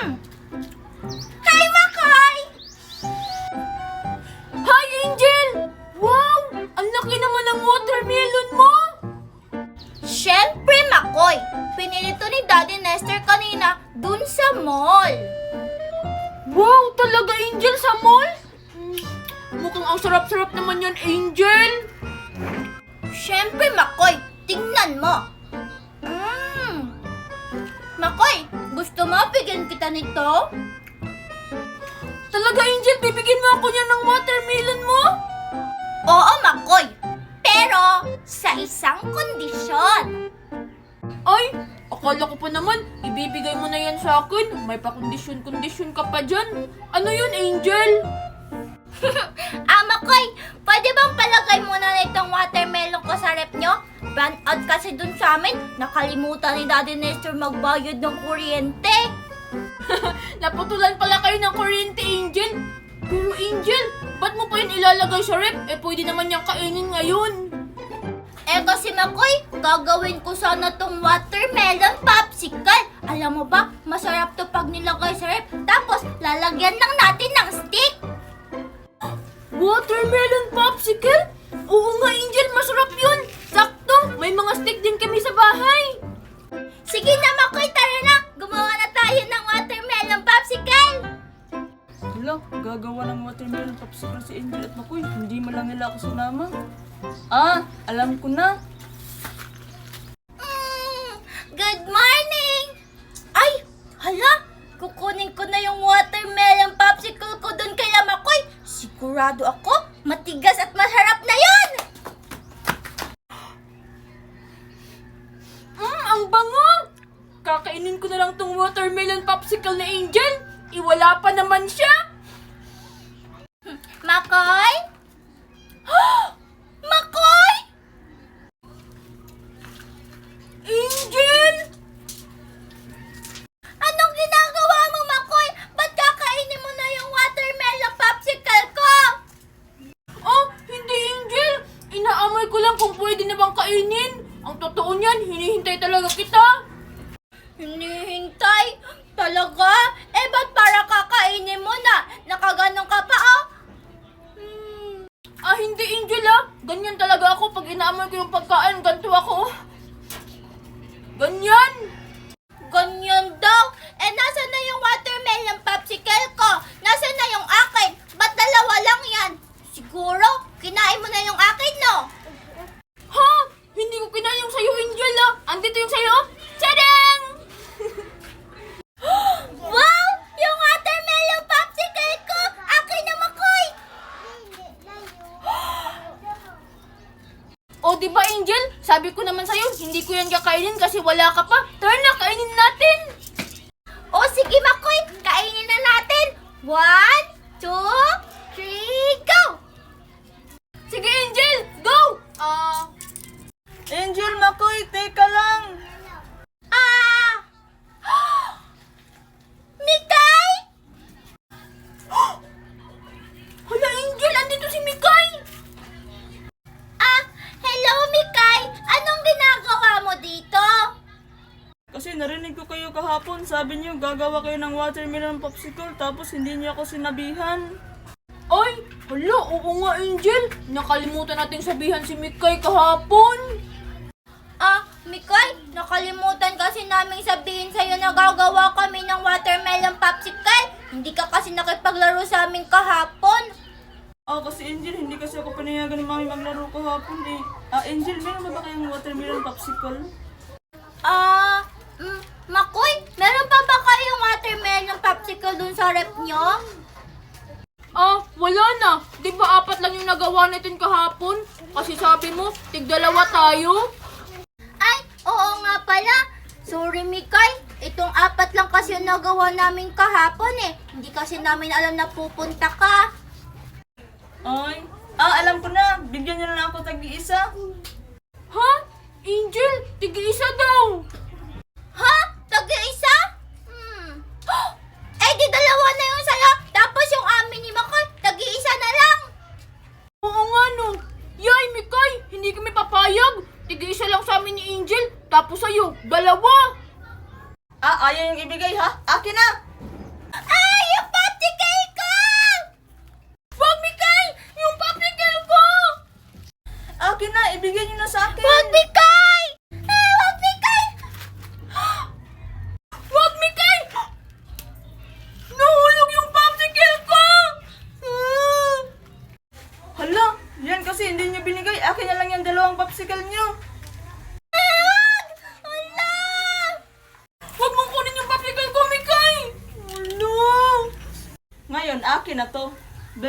Hi, Makoy! Hi, Angel! Wow! Ang laki naman ng watermelon mo! Siyempre, Makoy. Pinili to ni Daddy Nestor kanina dun sa mall. Wow! Talaga, Angel, sa mall? Mukhang ang sarap-sarap naman yan, Angel! Siyempre, Makoy. Tingnan mo. Makoy, gusto mo bigyan kita nito? Talaga, Angel, bibigyan mo ako niya ng watermelon mo? Oo, Makoy. Pero sa isang kondisyon. Ay, akala ko pa naman, ibibigay mo na yan sa akin. May pa-kondisyon-kondisyon ka pa dyan. Ano yun, Angel? Makoy, pwede bang palagay muna na itong watermelon ko sa rep nyo? Brand out kasi dun sa amin. Nakalimutan ni Daddy Nestor magbayad ng kuryente. Naputulan pala kayo ng kuryente, Angel. Pero Angel, ba't mo pa yun ilalagay sa rep? Pwede naman niyang kainin ngayon. Kasi Makoy, gagawin ko sana tong watermelon popsicle. Alam mo ba, masarap to pag nilagay sa rep. Tapos, lalagyan lang natin ng stick. Watermelon popsicle? Oo nga, Angel, masarap yun. Sakto, may mga stick din kami sa bahay. Sige na Makoy, tara na. Gumawa na tayo ng watermelon popsicle. Hala, gagawa ng watermelon popsicle si Angel at Makoy. Hindi mo lang nila ako sinama. Alam ko na. Good morning! Ay, hala! Kukunin ko na yung watermelon popsicle ko dun kay Makoy. Sigurado ako, matigas at masarap na yun! Ang bango! Kakainin ko na lang tong watermelon popsicle na Angel. Iwala pa naman siya. Makoy? Makoy! Angel! Anong ginagawa mo, Makoy? Ba't kakainin mo na yung watermelon popsicle ko? Oh, hindi Angel. Inaamoy ko lang kung pwede na bang kainin. Ang totoo niyan, hinihintay talaga kita. Hinihintay? Talaga? Ba't para kakainin mo na? Nakaganong ka pa, oh? Hindi Angel Ganyan talaga ako pag inaamoy ko yung pagkain. Ganto ako. Ganyan. Ganyan daw? Nasaan na yung watermelon popsicle ko? Nasaan na yung akin? Ba't dalawa lang yan? Siguro, kinain mo na yung akin, no? Ha? Hindi ko kinain yung sayo, Angel Andito yung sayo. Tadang! Wow! Yung watermelon popsicle ko! Akin na, Makoy! O, diba Angel? Sabi ko naman sa'yo, hindi ko yan kakainin kasi wala ka pa. Tara na, kainin natin. O, sige, Makoy! Kainin na natin! 1, 2, 3, go! Sige Angel, go! Angel, Makoy, teka lang. Mikay! Hala Angel, andito si Mikay. Hello, Mikay! Anong ginagawa mo dito? Kasi narinig ko kayo kahapon. Sabi niyo gagawa kayo ng watermelon popsicle tapos hindi niyo ako sinabihan. Ay, hala, oo nga Angel. Nakalimutan nating sabihan si Mikay kahapon. Mikay, nakalimutan kasi namin sabihin sa'yo na gagawa kami ng watermelon popsicle. Hindi ka kasi nakipaglaro sa amin kahapon. Kasi Angel, hindi kasi ako pinayagan ni Mami maglaro kahapon eh. Angel, meron ba kayong watermelon popsicle? Makoy, meron pa ba kayong watermelon popsicle dun sa rep nyo? Wala na. Di ba 4 lang yung nagawa natin kahapon? Kasi sabi mo, tig-2 tayo. Ay, oo nga pala. Sorry, Mikay. Itong 4 lang kasi yung nagawa namin kahapon eh. Hindi kasi namin alam na pupunta ka. Ay, alam ko na. Bigyan niyo na lang ako tag-iisa. Ha? Angel, tig-1 daw. Ha? Tag-isa? Di 2 na yung sayo. Tapos yung amin ni Makoy, tag-iisa na lang. Oo nga no. Yay, Mikay, hindi kami papayag. Tig-1 lang sa amin ni Angel, tapos sa'yo, 2. Ayaw yung ibigay ha? Akin na! na, ibigay niyo na sa akin. Wag, Mikay! Wag, Mikay! Wag, Mikay! Nahulog yung popsicle ko! Hala, yan kasi hindi niyo binigay. Akin na lang yung 2 popsicle niyo. Hala! Wag mong kunin yung popsicle ko, Mikay! Ngayon, akin na to. Be,